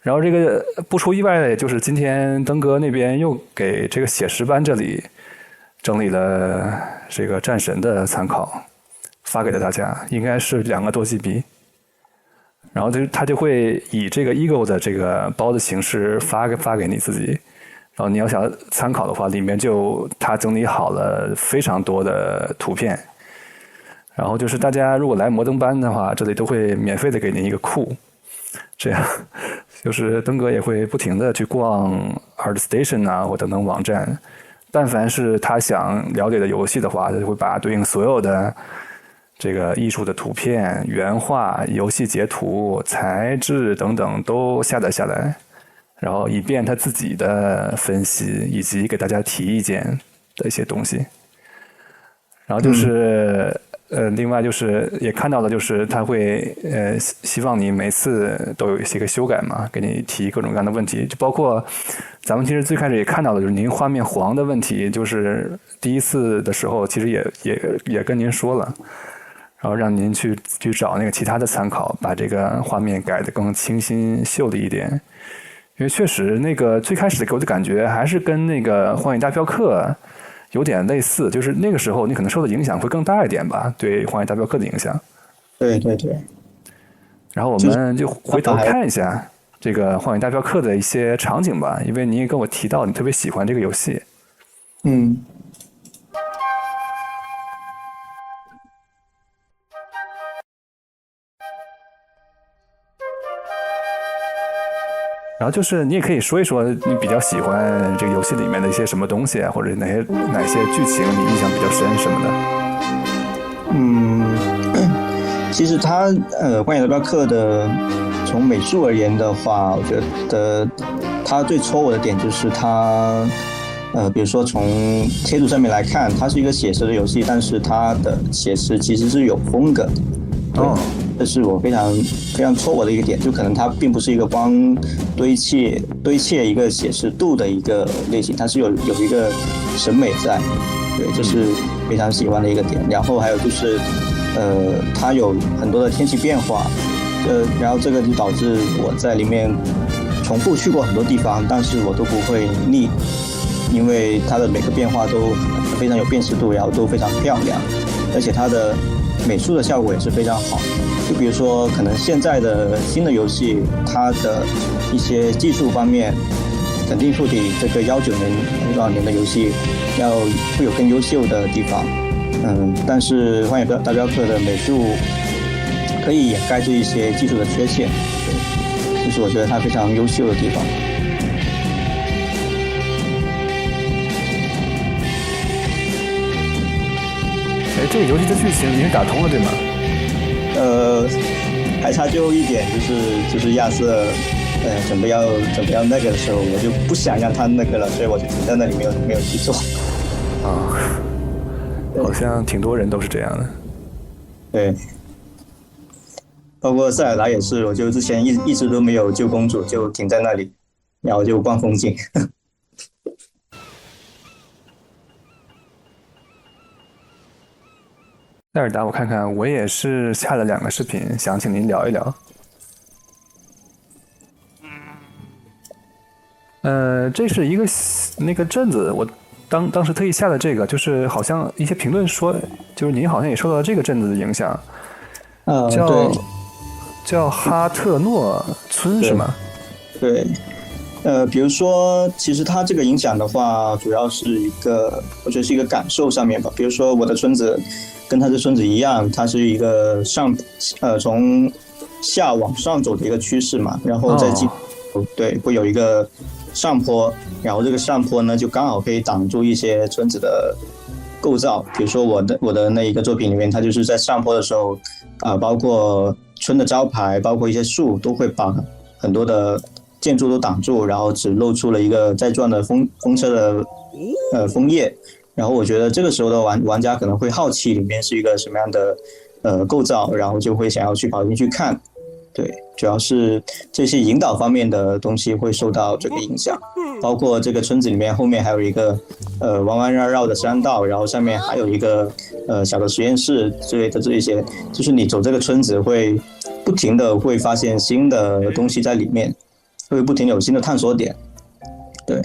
然后这个不出意外的，就是今天登哥那边又给这个写实班这里整理了这个战神的参考，发给了大家，应该是2个多 GB。然后他就会以这个 Eagle 的这个包的形式发给你自己。然后你要想参考的话，里面他整理好了非常多的图片，然后就是大家如果来摩登班的话，这里都会免费的给您一个库，这样就是登哥也会不停的去逛 ArtStation 啊或等等网站，但凡是他想了解的游戏的话，他就会把对应所有的这个艺术的图片、原画、游戏截图、材质等等都下载下来。然后以便他自己的分析以及给大家提意见的一些东西。然后就是另外就是也看到了，就是他会希望你每次都有一些个修改嘛，给你提各种各样的问题，就包括咱们其实最开始也看到了，就是您画面黄的问题，就是第一次的时候其实也跟您说了，然后让您去找那个其他的参考，把这个画面改得更清新秀丽一点。因为确实那个最开始给我的感觉还是跟那个《荒野大镖客》有点类似，就是那个时候你可能受的影响会更大一点吧，对《荒野大镖客》的影响。对对对。然后我们就回头看一下这个《荒野大镖客》的一些场景吧，因为你也跟我提到你特别喜欢这个游戏。然后就是你也可以说一说你比较喜欢这个游戏里面的一些什么东西啊，或者哪些剧情你印象比较深什么的。其实它荒野大镖客的从美术而言的话，我觉得它最戳我的点就是它比如说从贴图上面来看，它是一个写实的游戏，但是它的写实其实是有风格的。这是我非常非常戳我的一个点，就可能它并不是一个光堆砌一个写实度的一个类型，它是有一个审美在，对，这是非常喜欢的一个点。然后还有就是它有很多的天气变化，然后这个就导致我在里面重复去过很多地方，但是我都不会腻，因为它的每个变化都非常有辨识度，然后都非常漂亮，而且它的美术的效果也是非常好。就比如说，可能现在的新的游戏，它的一些技术方面肯定会比这个19年、多少年的游戏会有更优秀的地方。但是《荒野大镖客》的美术可以掩盖住一些技术的缺陷，对，这是我觉得它非常优秀的地方。这个游戏的剧情已经打通了，对吗？还差最后一点，就是亚瑟，准备要那个的时候，我就不想让他那个了，所以我就停在那里没有去做。啊，好像挺多人都是这样的。对，包括塞尔达也是，我就之前一直都没有救公主，就停在那里，然后就逛风景。塞尔达，我看看，我也是下了2个视频，想请您聊一聊。这是一个那个镇子，我当时特意下了这个，就是好像一些评论说，就是您好像也受到了这个镇子的影响，叫哈特诺村是吗？对，比如说，其实它这个影响的话，主要是我觉得是一个感受上面吧。比如说，我的村子跟他的村子一样，它是一个从下往上走的一个趋势嘛，然后对，会有一个上坡，然后这个上坡呢，就刚好可以挡住一些村子的构造。比如说我的那一个作品里面，它就是在上坡的时候，包括村的招牌，包括一些树，都会把很多的建筑都挡住，然后只露出了一个在转的风车的枫叶。然后我觉得这个时候的玩家可能会好奇里面是一个什么样的构造，然后就会想要跑进去看。对，主要是这些引导方面的东西会受到这个影响，包括这个村子里面后面还有一个弯弯绕绕的山道，然后上面还有一个小的实验室之类的，这一些就是你走这个村子会不停的会发现新的东西在里面，会不停的有新的探索点。对，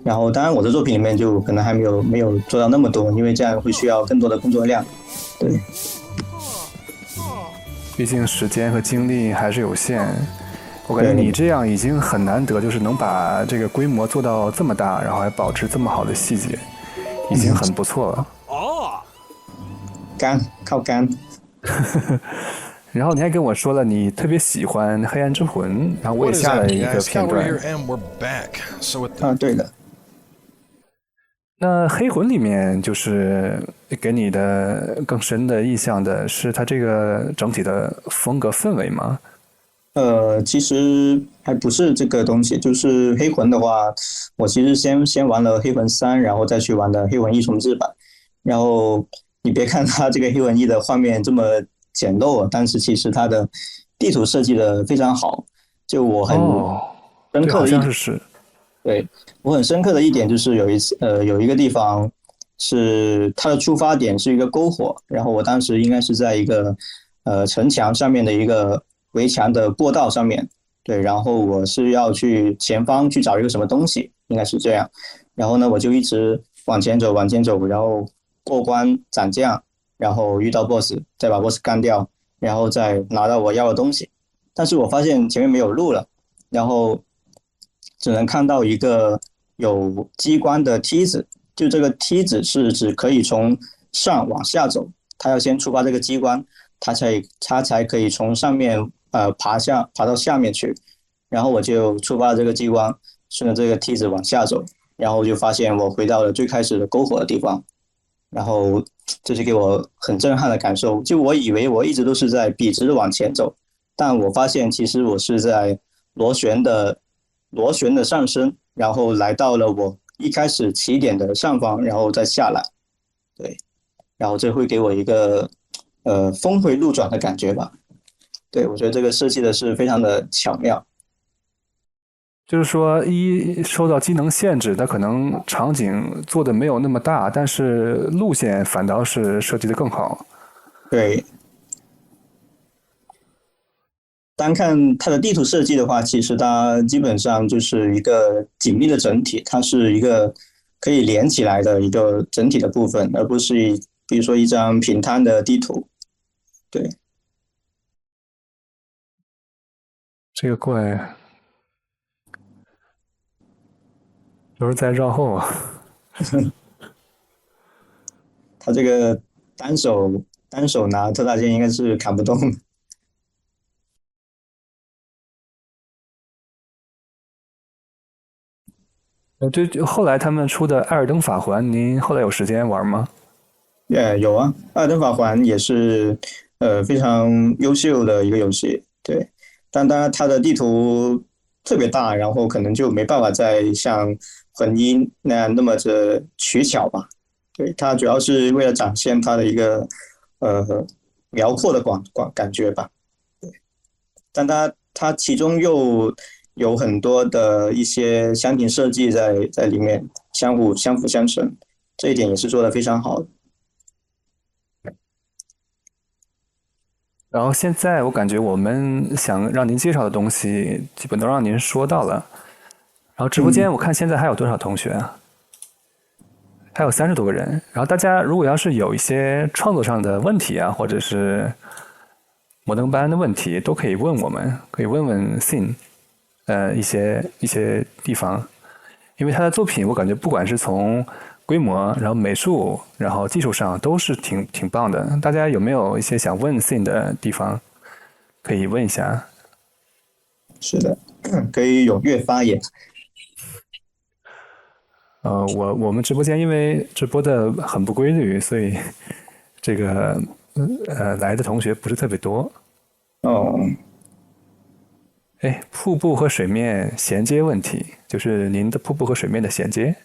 然后当然我的作品里面就可能还没有做到那么多，因为这样会需要更多的工作量。对。毕竟时间和精力还是有限，我感觉你这样已经很难得，就是能把这个规模做到这么大，然后还保持这么好的细节，已经很不错了。靠干。然后你还跟我说了你特别喜欢《黑暗之魂》，然后我也下了一个片段。对的。那黑魂里面就是给你的更深的印象的是它这个整体的风格氛围吗？其实还不是这个东西，就是黑魂的话，我其实先玩了黑魂3，然后再去玩的黑魂1重置版。然后你别看它这个黑魂1的画面这么简陋，但是其实它的地图设计的非常好，就我很深刻的对，我很深刻的一点就是有一个地方是它的出发点是一个篝火，然后我当时应该是在一个城墙上面的一个围墙的过道上面，对，然后我是要去前方去找一个什么东西，应该是这样，然后呢我就一直往前走，然后过关斩将，然后遇到 BOSS， 再把 BOSS 干掉，然后再拿到我要的东西，但是我发现前面没有路了，然后只能看到一个有机关的梯子，就这个梯子是只可以从上往下走，它要先触发这个机关，它才可以从上面爬到下面去，然后我就触发了这个机关，顺着这个梯子往下走，然后就发现我回到了最开始的篝火的地方，然后这是给我很震撼的感受，就我以为我一直都是在笔直的往前走，但我发现其实我是在螺旋的上升，然后来到了我一开始起点的上方，然后再下来，对，然后这会给我一个峰回路转的感觉吧。对，我觉得这个设计的是非常的巧妙。就是说，受到机能限制，它可能场景做的没有那么大，但是路线反倒是设计的更好。对。单看它的地图设计的话，其实它基本上就是一个紧密的整体，它是一个可以连起来的一个整体的部分，而不是比如说一张平摊的地图。对，这个怪都是在绕后啊。它这个单手拿特大剑应该是砍不动的。就后来他们出的《艾尔登法环》，您后来有时间玩吗？有啊，《艾尔登法环》也是非常优秀的一个游戏，对。但当然它的地图特别大，然后可能就没办法再像魂音那样那么的取巧吧。对，它主要是为了展现它的一个辽阔的感觉吧。但它其中又有很多的一些箱庭设计在里面，相辅相成，这一点也是做的非常好的。然后现在我感觉我们想让您介绍的东西，基本都让您说到了。然后直播间我看现在还有多少同学啊？还有30多个人。然后大家如果要是有一些创作上的问题啊，或者是摩登班的问题，都可以问我们，可以问问 Sin，一些地方，因为他的作品我感觉不管是从规模，然后美术，然后技术上都是挺棒的。大家有没有一些想问 Sin 的地方，可以问一下？是的，可以踊跃发言。我们直播间因为直播的很不规律，所以这个来的同学不是特别多。哦，哎，瀑布和水面衔接问题，就是您的瀑布和水面的衔接。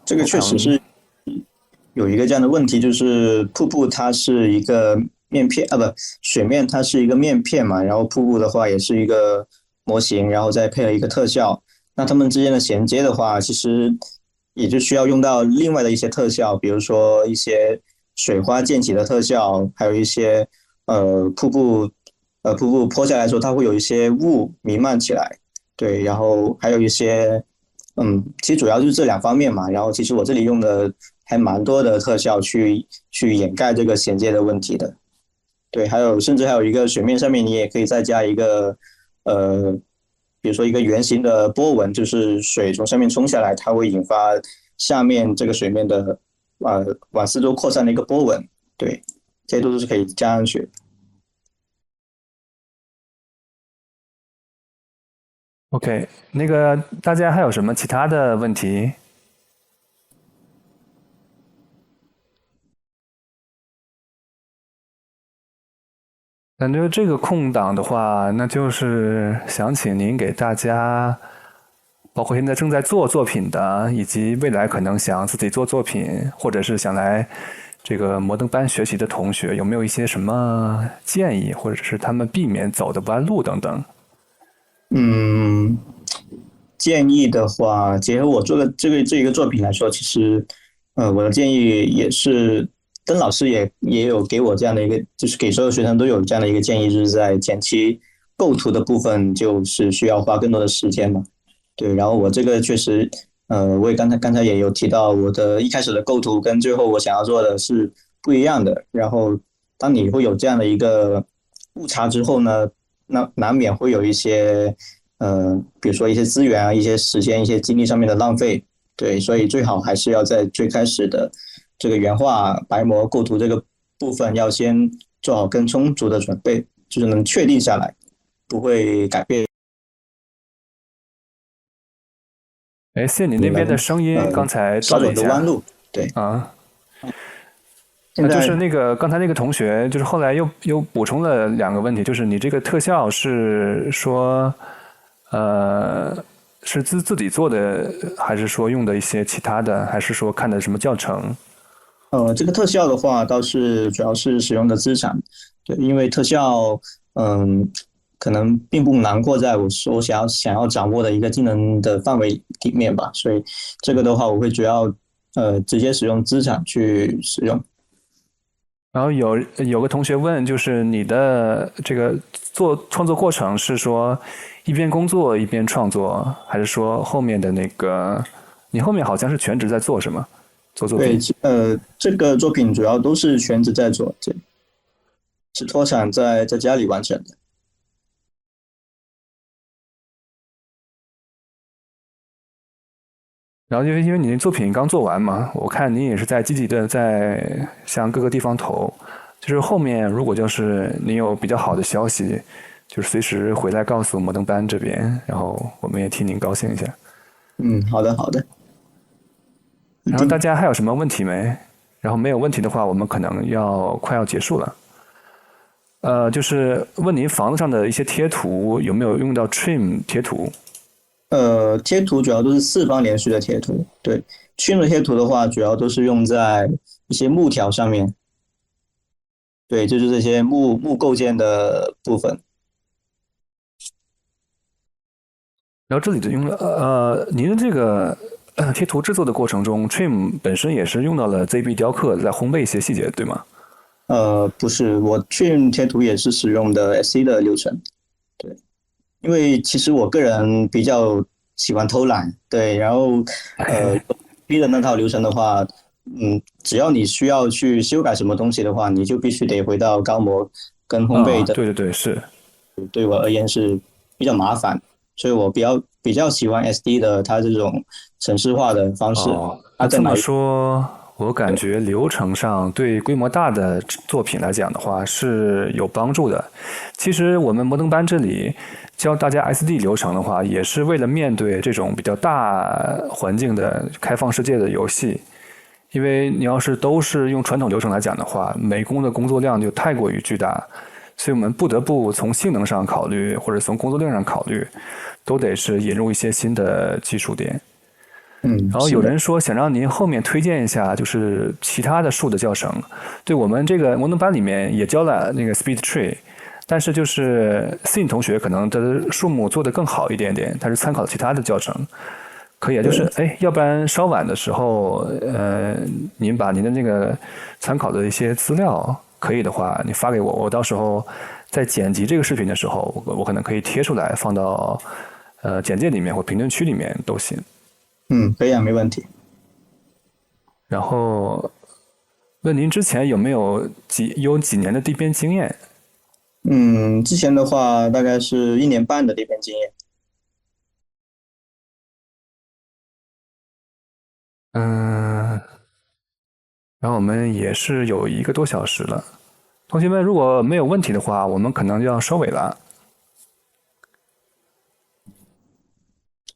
这个确实是有一个这样的问题，就是瀑布它是一个面片啊，不，水面它是一个面片嘛，然后瀑布的话也是一个模型，然后再配合一个特效。那它们之间的衔接的话，其实也就需要用到另外的一些特效，比如说一些水花溅起的特效，还有一些瀑布瀑布泼下来的时候，它会有一些雾弥漫起来，对，然后还有一些其实主要就是这两方面嘛。然后其实我这里用的还蛮多的特效去掩盖这个衔接的问题的。对，甚至还有一个水面上面你也可以再加一个比如说一个圆形的波纹，就是水从上面冲下来，它会引发下面这个水面的往四周扩散的一个波纹。对，这些都是可以加上去。OK，那个大家还有什么其他的问题？感觉这个空档的话，那就是想请您给大家，包括现在正在做作品的，以及未来可能想自己做作品，或者是想来这个摩登班学习的同学，有没有一些什么建议，或者是他们避免走的弯路等等？嗯，建议的话，结合我做的这一个作品来说，其实，我的建议也是，邓老师也有给我这样的一个，就是给所有学生都有这样的一个建议，就是在前期构图的部分，就是需要花更多的时间嘛。对，然后我这个确实，我也刚才也有提到，我的一开始的构图跟最后我想要做的是不一样的。然后，当你会有这样的一个误差之后呢，那难免会有一些，比如说一些资源啊、一些时间、一些精力上面的浪费。对，所以最好还是要在最开始的这个原画、白模、构图这个部分，要先做好更充足的准备，就是能确定下来，不会改变。哎，谢你那边的声音刚才少断了一下走的弯路。对啊。现在就是那个刚才那个同学，就是后来又补充了2个问题，就是你这个特效是说，是自己做的，还是说用的一些其他的，还是说看的什么教程？这个特效的话，倒是主要是使用的资产。对，因为特效，可能并不囊括在我想要掌握的一个技能的范围里面吧，所以这个的话，我会主要直接使用资产去使用。然后有个同学问，就是你的这个创作过程是说一边工作一边创作，还是说后面的那个你后面好像是全职在做什么？做作对，品？这个作品主要都是全职在做，这是脱产在家里完成的。然后因为你那作品刚做完嘛，我看你也是在积极的在向各个地方投，就是后面如果就是你有比较好的消息，就是随时回来告诉摩登班这边，然后我们也替您高兴一下。好的好的，一然后大定。家还有什么问题没？然后没有问题的话，我们可能快要结束了。就是问您房子上的一些贴图有没有用到 trim 贴图？贴图主要都是四方连续的贴图，对，trim 的贴图的话，主要都是用在一些木条上面，对，就是这些木构件的部分。然后这里就用了您的这个贴图制作的过程中，trim 本身也是用到了 ZB 雕刻来烘焙一些细节，对吗？不是，我 trim 贴图也是使用的 SC 的流程，对，因为其实我个人比较喜欢偷懒，对，然后B 的那套流程的话，只要你需要去修改什么东西的话，你就必须得回到高模跟烘焙啊，的，对对对，是。对我而言是比较麻烦，所以我比较喜欢 SD 的它这种程式化的方式，哦，那这么它在哪一说，我感对觉流程上对规模大的作品来讲的话是有帮助的。其实我们摩登班这里教大家 SD 流程的话，也是为了面对这种比较大环境的开放世界的游戏。因为你要是都是用传统流程来讲的话，美工的工作量就太过于巨大，所以我们不得不从性能上考虑，或者从工作量上考虑，都得是引入一些新的技术点。然后有是的，人说想让您后面推荐一下，就是其他的树的教程。对我们这个摩登班里面也教了那个 Speed Tree，但是就是 Sin 同学可能的树木做得更好一点点，他是参考其他的教程。可以啊，就是哎，要不然稍晚的时候，您把您的那个参考的一些资料，可以的话，你发给我，我到时候在剪辑这个视频的时候，我可能可以贴出来放到简介里面或评论区里面都行。可以啊，没问题。然后问您之前有没有几年的地编经验？之前的话大概是1年半的这边经验。嗯，然后我们也是有1个多小时了。同学们，如果没有问题的话，我们可能就要收尾了。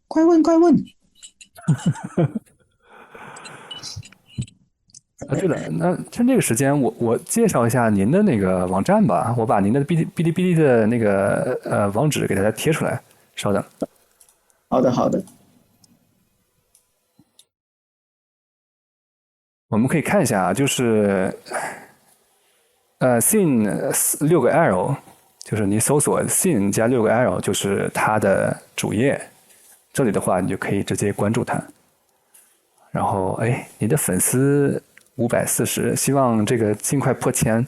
快问快问。对了，那趁这个时间，我介绍一下您的那个网站吧。我把您的哔哩哔哩的那个网址给大家贴出来。稍等，好的好的。我们可以看一下啊，就是sin 6个L，就是你搜索 sin 加6个L，就是它的主页。这里的话，你就可以直接关注它。然后，哎，你的粉丝540，希望这个尽快破1000。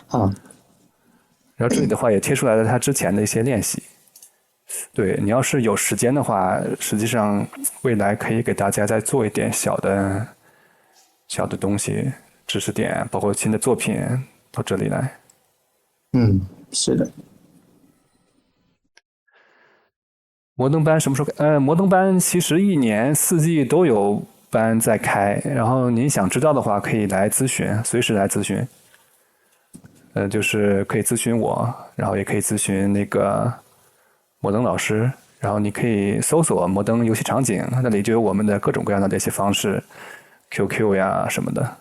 好，然后这里的话也贴出来了他之前的一些练习。对，你要是有时间的话，实际上未来可以给大家再做一点小的东西，知识点，包括新的作品到这里来。是的。摩登班什么时候？摩登班其实1年4季都有班在开，然后您想知道的话，可以来咨询，随时来咨询。就是可以咨询我，然后也可以咨询那个摩登老师，然后你可以搜索摩登游戏场景，那里就有我们的各种各样的这些方式 ，QQ 呀什么的。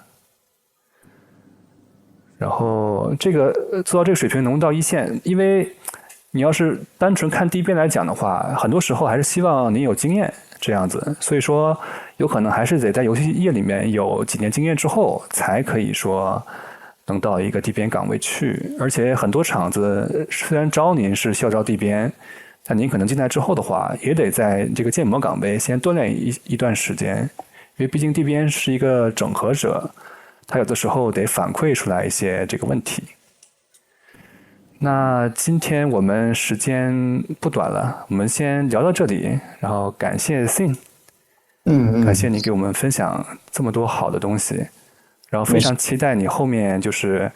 然后这个做到这个水平能到一线，因为你要是单纯看第一遍来讲的话，很多时候还是希望你有经验这样子，所以说有可能还是得在游戏业里面有几年经验之后，才可以说能到一个地编岗位去。而且很多厂子虽然招您是校招地编，但您可能进来之后的话，也得在这个建模岗位先锻炼一段时间，因为毕竟地编是一个整合者，他有的时候得反馈出来一些这个问题。那今天我们时间不短了，我们先聊到这里，然后感谢 Sin，感谢你给我们分享这么多好的东西，然后非常期待你后面就是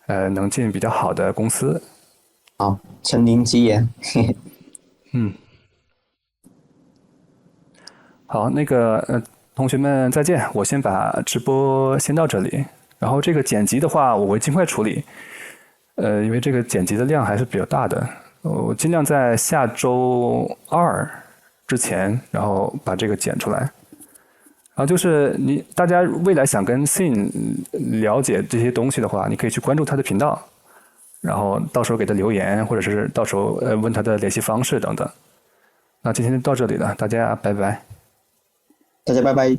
能进比较好的公司。好，承您吉言。好，那个同学们再见，我先把直播先到这里，然后这个剪辑的话我会尽快处理，因为这个剪辑的量还是比较大的，我尽量在下周2之前，然后把这个剪出来。然后就是大家未来想跟 Sin 了解这些东西的话，你可以去关注他的频道，然后到时候给他留言，或者是到时候问他的联系方式等等。那今天就到这里了，大家拜拜。大家拜拜。